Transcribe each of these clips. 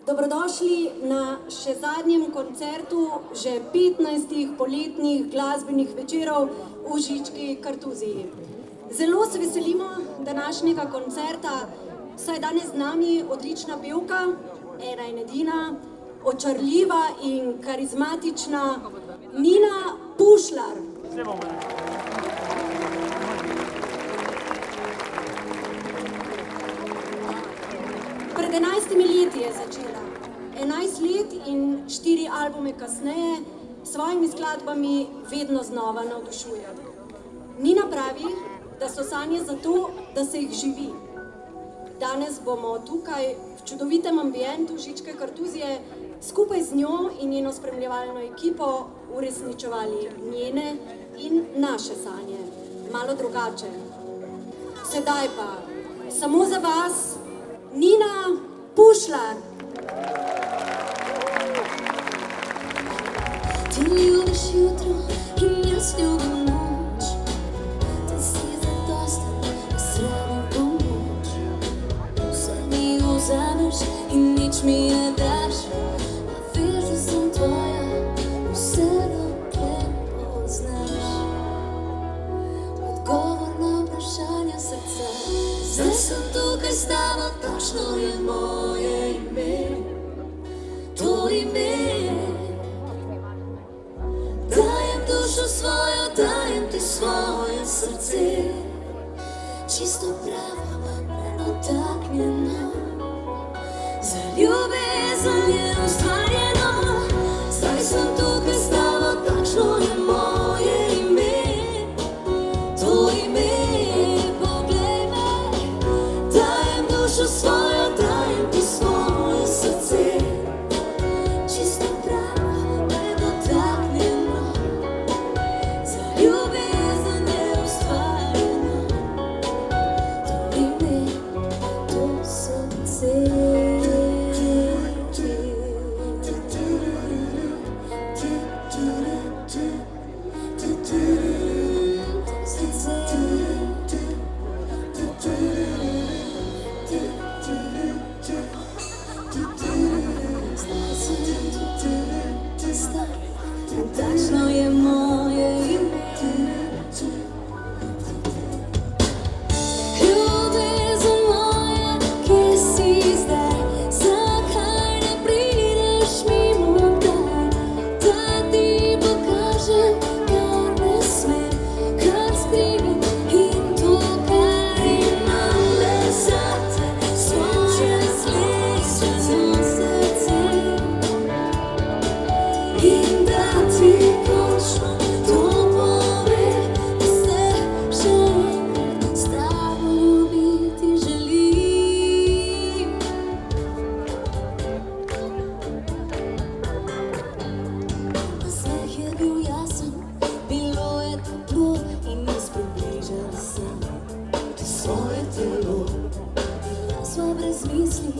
Dobrodošli na še zadnjem koncertu že 15 poletnih glasbenih večerov v Žički Kartuziji. Zelo se veselimo današnjega koncerta, saj danes z nami odlična pevka, ena in edina, očarljiva in karizmatična Nina Pušlar. Pred 11 leti je začela. 11 let in 4 albume kasneje s svojimi skladbami vedno znova navdušuje. Nina pravi, da so sanje zato, da se jih živi. Danes bomo tukaj v čudovitem ambientu Žičke Kartuzije skupaj z njo in njeno spremljevalno ekipo uresničevali njene in naše sanje. Malo drugače. Sedaj pa samo za vas Nina Pušlar. Ti ljubiš jutro in jaz ljubim noč. Ti si zadostan, da sramim pomoč. Vse mi vzameš in nič mi ne daš. A veš, da sem tvoja, vse dokler poznaš odgovor na vprašanja srca. Zdaj sem tukaj s tabo, točno je moje ime. To ime. Dajem dušo svojo, dajem ti svoje srce. Čisto pravo, nedotaknjeno. Za ljubezen je ustvarjeno. Zdaj sem tukaj s tabo, točno je moje ime. To ime, poglej me. Dajem dušo svojo, dajem ti svoje srce. Čisto pravo, nedotaknjeno. Za ljubezen je ustvarjeno. To ime, to srce. Takšno je moje ime. Ljubezen moja, kje si zdaj? Zakaj ne prideš mimo kdaj? Da ti pokažem, kar ne smem, kar skrivam in to, kar imam le zate. Svoje zlečeno srce. In da ti končno to povem, da se še enkrat s tabo ljubiti želim. Nasmeh je bil jasen, bilo je toplo in nas približali sem ti svoje telo. Bila sva brez misli,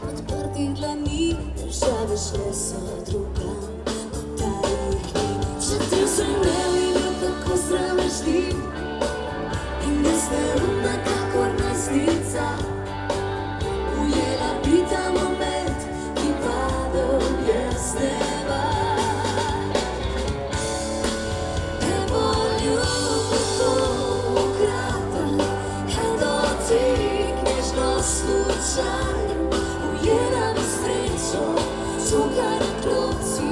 odprtih dlani, države šle so drugam. Čutil sem nevidno, tako sramežljiv in nesterumna, kakor najstnica. Ujela bi ta moment, ki padel je z neba. Nebo ljubezen kratek, en dotik, nežnost slučaj. Ujela bi srečo, tukaj na klopci,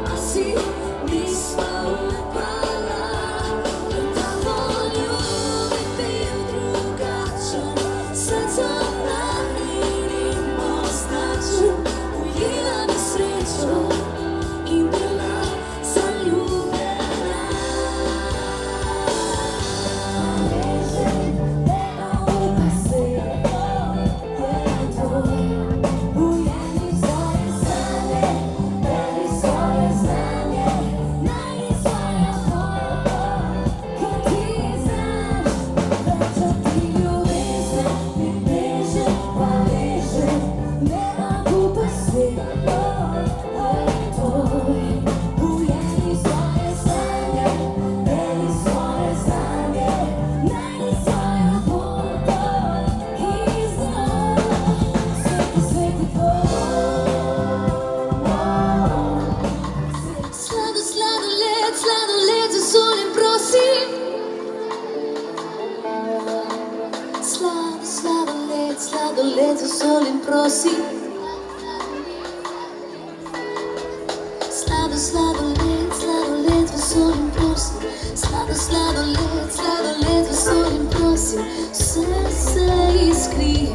a si nisva upala. Da bo ljubi bil drugačen, srcem nagnjenim označen. Ujela bi srečo in bila zaljubljena. Ujela sladoled v solim prosim. Sladoled, sladoled v solim prosim. Sladoled, sladoled v solim prosim. Vse se iskri,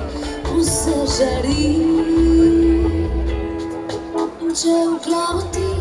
vse žari. In če v glavo ti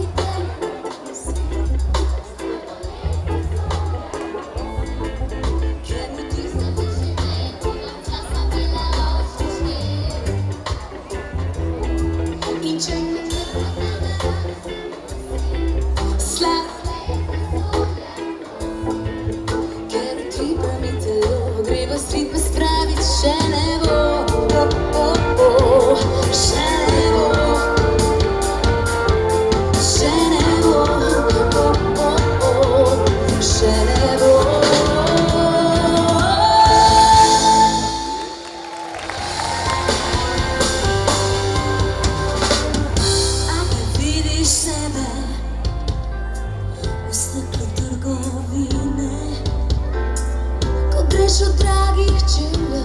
od dragih čelja,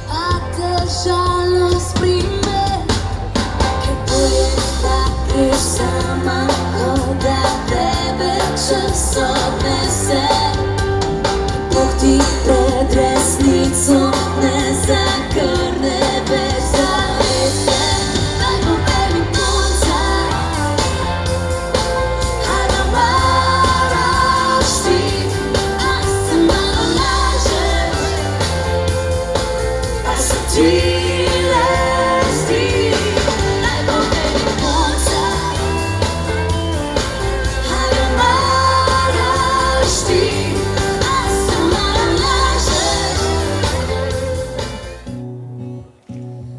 a te žalost prime, ker bolje da greš sama, kot da tebe čas odnese. Bog ti pred resnico ne zagrne bez zavese. Daj povej mi konca, a da maraš ti.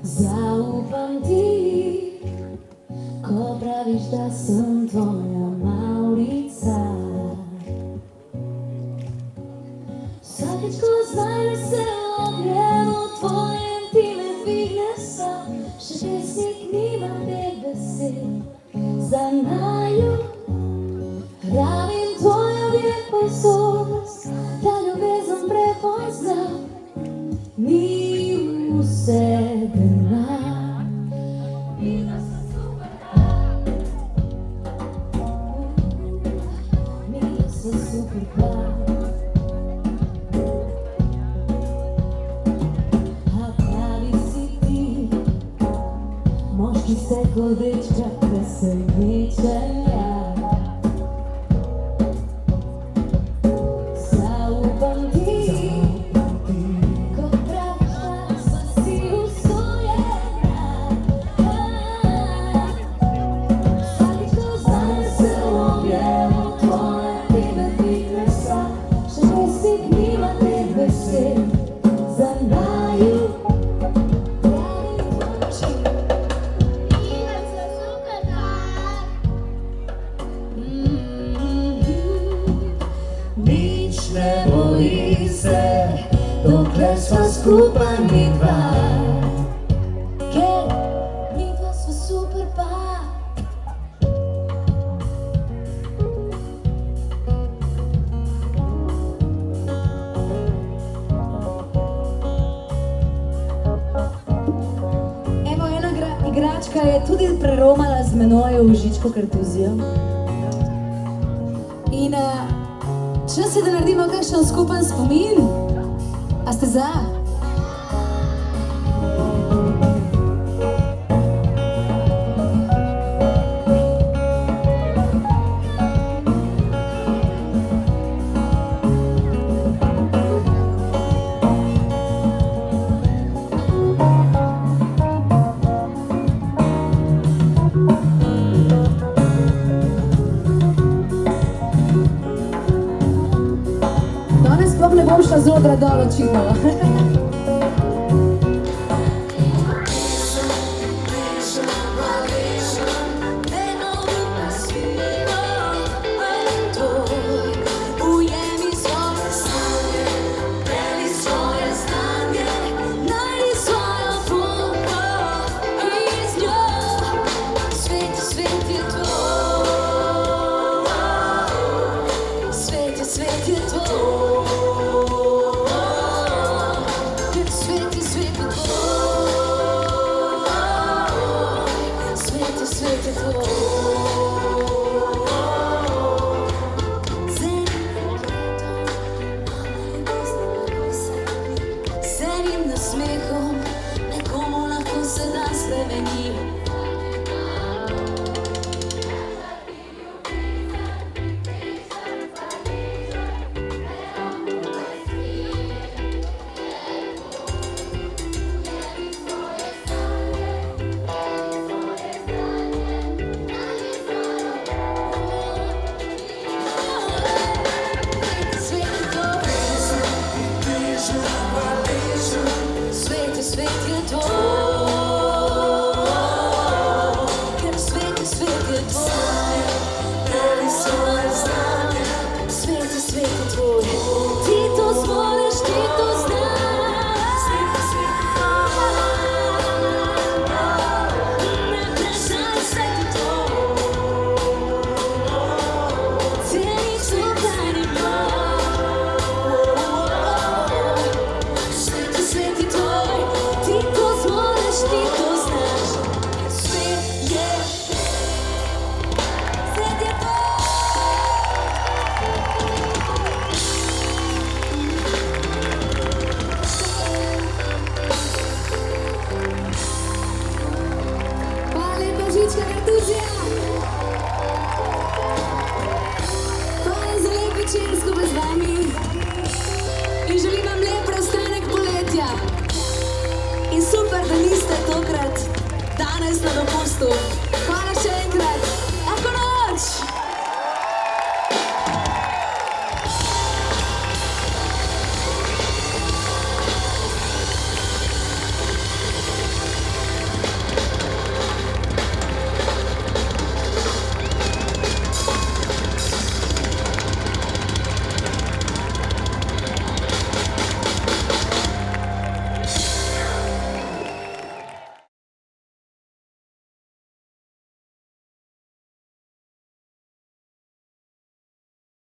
Zaupam ti, ko praviš da sam tvoja Maurica. Vsakič, ko znajde se ogrejem v tvojem, ti me dvigne sam. Še pesnik nima teh besed za naju. Rabim tvojo vječno pozornost, da ljubezen prepoznam. Ni u sebe nam. Midva sva super par. Midva sva super par. A pravi si ti, moški ste kod dečka, presenečen ja. Zaupam ti, ne boji se, dokler sva skupaj mi dva. Ker mi dva sva super par. Evo, ena igračka je tudi preromala z menoj v žičko kartuzijo. In čas je, da naredimo kakšen skupen spomin. A ste za? Ne bom šla z odra dol očitno. Svet je tvoj. Ker svet je tvoj, pravi svoje znanje. Svet je tvoj, ti to zmoreš, ti to znaš. Svet je tvoj, ne vprašaj, svet je tvoj. Ceni to, kar ima. Svet je tvoj, ti to zmoreš, ti to znaš. Svet je tvoj. Hvala lepa, Žička Kartuzija. Hvala za lep večer skupaj z vami. In želim vam lep preostanek poletja. In super, da niste tokrat danes na dopustu.